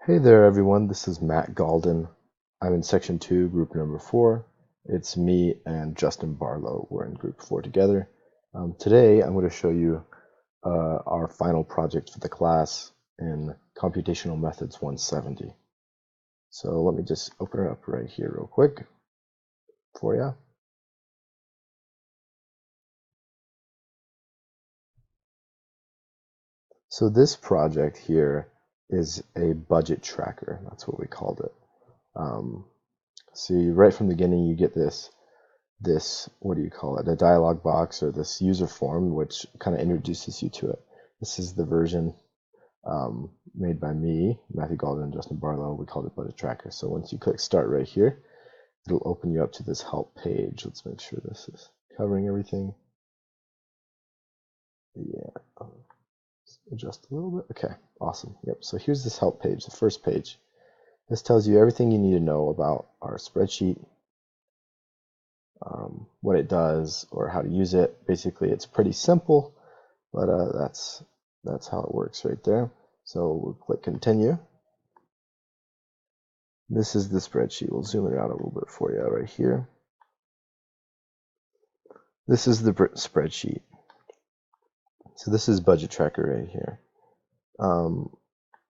Hey there, everyone. This is Matt Galden. I'm in section 2, group number 4. It's me and Justin Barlow. We're in group 4 together. Today, I'm going to show you our final project for the class in Computational Methods 170. So let me just open it up right here real quick for you. So this project here is a budget tracker. That's what we called it. See, right from the beginning, you get this, what do you call it, a dialog box or this user form, which kind of introduces you to it. This is the version made by me, Matthew Galden, and Justin Barlow. We called it Budget Tracker. So once you click Start right here, it'll open you up to this help page. Let's make sure this is covering everything. Yeah, adjust a little bit. Okay, awesome. Yep, so here's this help page, the first page. This tells you everything you need to know about our spreadsheet, what it does, or how to use it. Basically, it's pretty simple, but that's how it works right there. So we'll click Continue. This is the spreadsheet. We'll zoom it out a little bit for you right here. This is the spreadsheet. So this is Budget Tracker right here.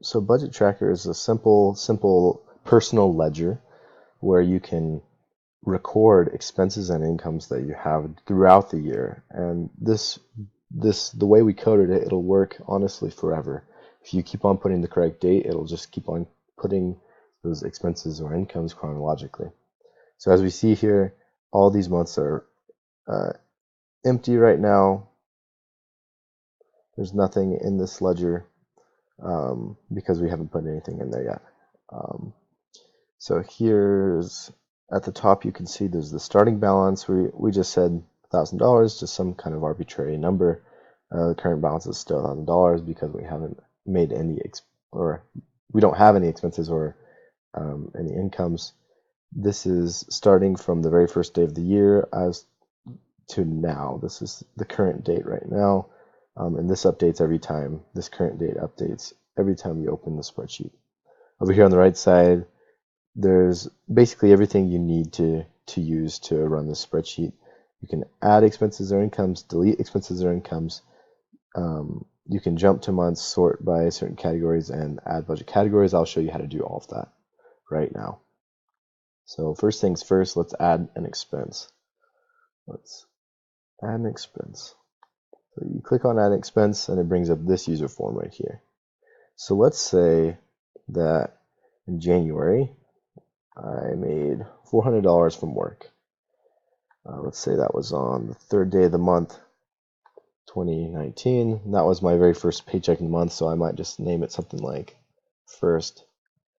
So Budget Tracker is a simple personal ledger where you can record expenses and incomes that you have throughout the year. And the way we coded it, it'll work honestly forever. If you keep on putting the correct date, it'll just keep on putting those expenses or incomes chronologically. So as we see here, all these months are empty right now. There's nothing in this ledger because we haven't put anything in there yet. So here's at the top, you can see there's the starting balance. We just said $1,000, just some kind of arbitrary number. The current balance is still $1,000 because we haven't made any or we don't have any expenses or any incomes. This is starting from the very first day of the year as to now. This is the current date right now, and this updates every time. This current date updates every time you open the spreadsheet. Over here on the right side, there's basically everything you need to use to run this spreadsheet. You can add expenses or incomes, delete expenses or incomes. You can jump to months, sort by certain categories, and add budget categories. I'll show you how to do all of that right now. So first things first, let's add an expense. Let's add an expense. So you click on add expense and it brings up this user form right here. So let's say that in January I made $400 from work. Let's say that was on the third day of the month, 2019. And that was my very first paycheck in the month, so I might just name it something like first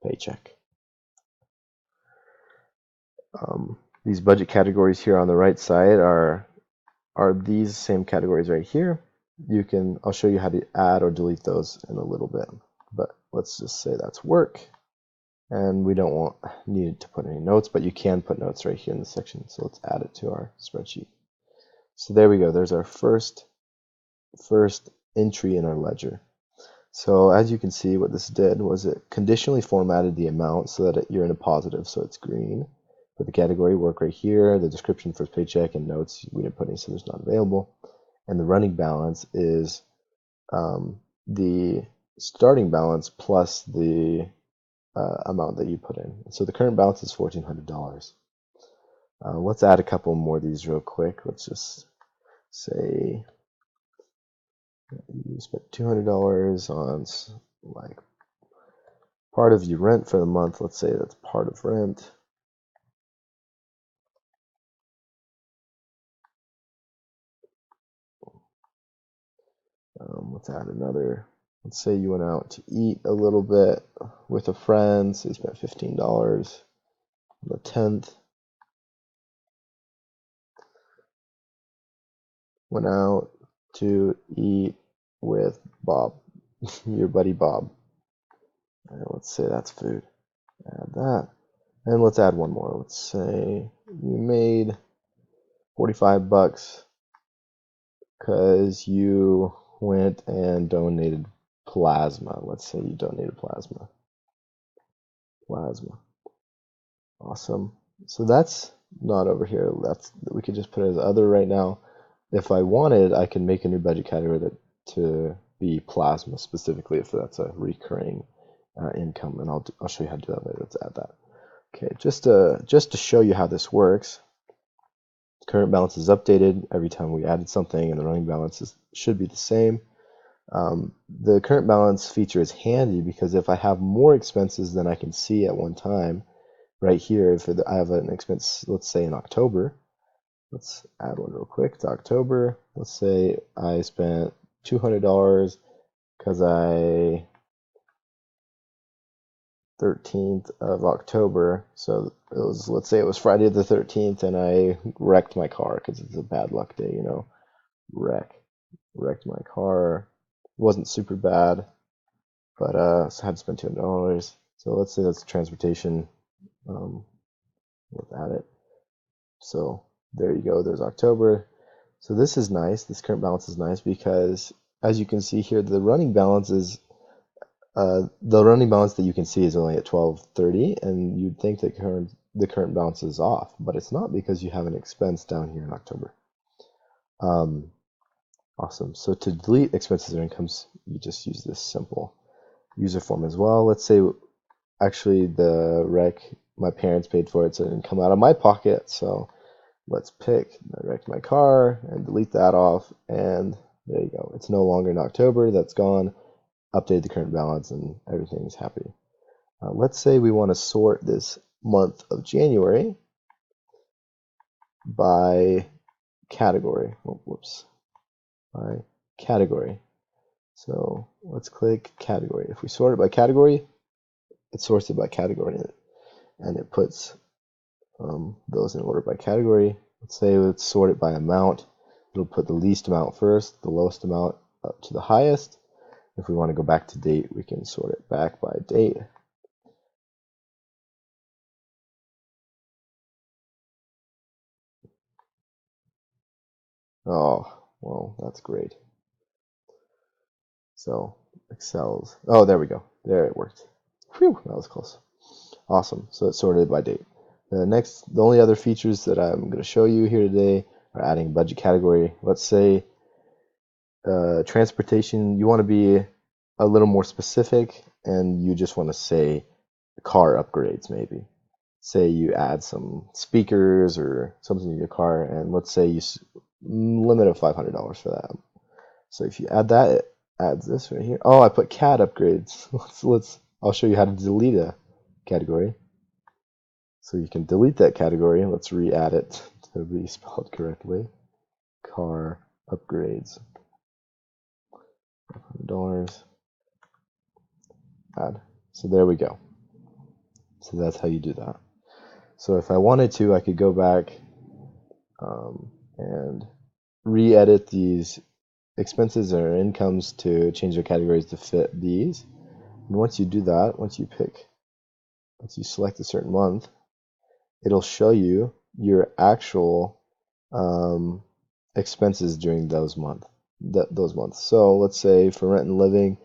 paycheck. These budget categories here on the right side are these same categories right here. I'll show you how to add or delete those in a little bit, but let's just say that's work, and we don't need to put any notes, but you can put notes right here in this section. So let's add it to our spreadsheet. So there we go. There's our first entry in our ledger. So as you can see, what this did was it conditionally formatted the amount so that you're in a positive, so it's green. Put the category work right here, the description first paycheck, and notes we didn't put any, so there's not available. And the running balance is the starting balance plus the amount that you put in. So the current balance is $1,400. Let's add a couple more of these real quick. Let's just say you spent $200 on like part of your rent for the month. Let's say that's part of rent. Let's add another. Let's say you went out to eat a little bit with a friend, so you spent $15 on the 10th. Went out to eat with Bob, your buddy Bob. And let's say that's food. Add that. And let's add one more. Let's say you made $45 because you went and donated plasma. Let's say you donated plasma. plasma. Awesome. So that's not over here. We could just put it as other right now. If I wanted, I can make a new budget category to be plasma specifically if that's a recurring income, and I'll show you how to do that later. Let's add that. Okay, just to show you how this works. Current balance is updated every time we added something, and the running balance should be the same. The current balance feature is handy because if I have more expenses than I can see at one time, right here, if I have an expense, let's say in October, let's add one real quick to October. Let's say I spent $200 because 13th of October. So let's say it was Friday the 13th and I wrecked my car because it's a bad luck day, you know. Wrecked my car. It wasn't super bad, but so I had to spend $200. So let's say that's transportation. Let's add it. So there you go. There's October. So this is nice. This current balance is nice because, as you can see here, the running balance that you can see is only at 1230, and you'd think that the current balance is off, but it's not because you have an expense down here in October. Awesome. So to delete expenses or incomes, you just use this simple user form as well. Let's say actually the wreck, my parents paid for it, so it didn't come out of my pocket. So let's pick I wrecked my car and delete that off, and there you go. It's no longer in October. That's gone. Update the current balance, and everything's happy. Let's say we want to sort this month of January by category. Oh, whoops. By category. So let's click category. If we sort it by category, it sorts it by category, and it puts those in order by category. Let's say let's sort it by amount. It'll put the least amount first, the lowest amount up to the highest. If we want to go back to date, we can sort it back by date. Oh, well, that's great. So Excel's, oh, there we go. There, it worked. Phew, that was close. Awesome. So it's sorted by date. The only other features that I'm going to show you here today are adding a budget category. Let's say transportation, you want to be a little more specific, and you just want to say car upgrades maybe. Say you add some speakers or something in your car, and let's say you limit of $500 for that. So if you add that, it adds this right here. Oh, I put CAD upgrades. I'll show you how to delete a category. So you can delete that category. Let's re-add it to be spelled correctly. Car upgrades. $500. Add. So there we go. So that's how you do that. So if I wanted to, I could go back and re-edit these expenses or incomes to change their categories to fit these. And once you do that, once you select a certain month, it'll show you your actual expenses during those months. So let's say for rent and living,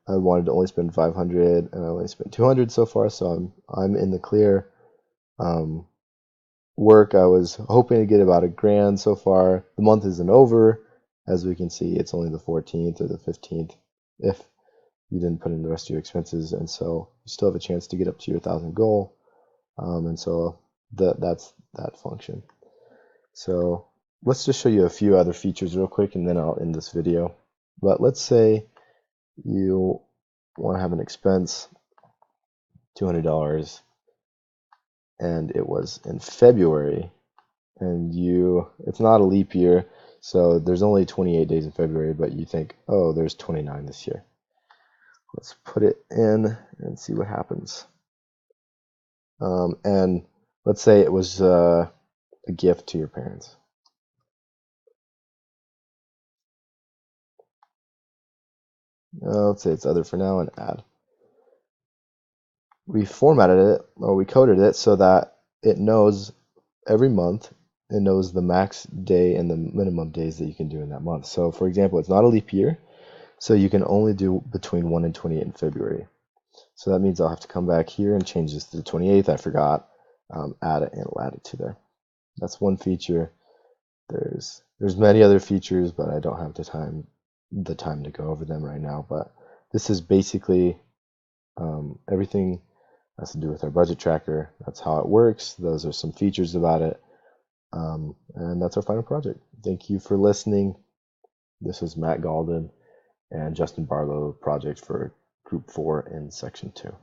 I wanted to only spend 500, and I only spent 200 so far, so I'm in the clear. Work, I was hoping to get about $1,000 so far. The month isn't over. As we can see, it's only the 14th or the 15th if you didn't put in the rest of your expenses, and so you still have a chance to get up to your 1,000 goal. And so that's that function. So let's just show you a few other features real quick, and then I'll end this video. But let's say you want to have an expense, $200, and it was in February, and it's not a leap year, so there's only 28 days in February, but you think, oh, there's 29 this year. Let's put it in and see what happens. And let's say it was a gift to your parents. Let's say it's other for now and add. We formatted it, or we coded it so that it knows every month, it knows the max day and the minimum days that you can do in that month. So for example, it's not a leap year, so you can only do between 1 and 28 in February. So that means I'll have to come back here and change this to the 28th. I forgot. Add it and latitude there. That's one feature. There's many other features, but I don't have the time to go over them right now. But this is basically everything has to do with our budget tracker. That's how it works. Those are some features about it. And that's our final project. Thank you for listening. This is Matt Galden and Justin Barlow project for Group 4 in Section 2.